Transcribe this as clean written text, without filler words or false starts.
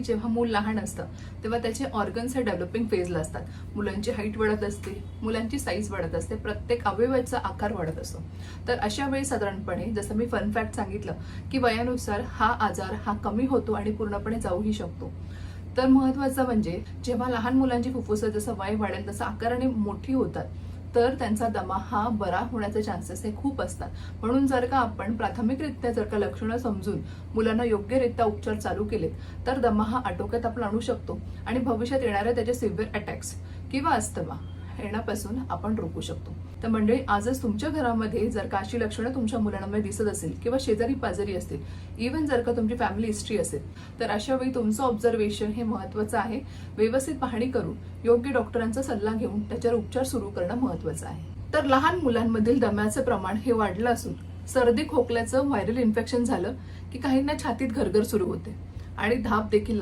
जेव्हा मूल लहान असतं तेव्हा त्याचे ऑर्गन्स हे डेव्हलपिंग फेजला असतात. मुलांची हाईट वाढत असते, मुलांची साईज वाढत असते, प्रत्येक अवयवाचा आकार वाढत असतो. तर अशा वेळी साधारणपणे जसं मी फन फॅक्ट सांगितलं की वयानुसार हा आजार हा कमी होतो आणि पूर्णपणे जाऊही शकतो. तर महत्वाचं म्हणजे जेव्हा लहान मुलांची फुफ्फुसं जसं वय वाढेल तसं आकाराने मोठी होतात, तर त्यांचा दमा हा बरा होण्याचे चान्सेस हे खूप असतात. म्हणून जर का आपण प्राथमिकरित्या जर का लक्षणं समजून मुलांना योग्यरित्या उपचार चालू केले तर दमा हा आटोक्यात आपण आणू शकतो आणि भविष्यात येणाऱ्या त्याचे सिव्हिअर अटॅक्स किंवा अस्थमा येण्यापासून आपण रोखू शकतो. तर मंडळी, आजच तुमच्या घरामध्ये जर का अशी लक्षणं तुमच्या मुलांमध्ये दिसत असेल किंवा शेजारी पाजारी असतील, इव्हन जर का तुमची फॅमिली हिस्ट्री असेल, तर अशा वेळी तुमचं ऑब्झर्वेशन हे महत्त्वाचं आहे. व्यवस्थित पाहणी करून योग्य डॉक्टरांचा सल्ला घेऊन त्याच्यावर उपचार सुरू करणं महत्त्वाचं आहे. तर लहान मुलांमधील दम्याचं प्रमाण हे वाढलं असून सर्दी खोकल्याचं व्हायरल इन्फेक्शन झालं की काहींना छातीत घरघर सुरू होते आणि धाप देखील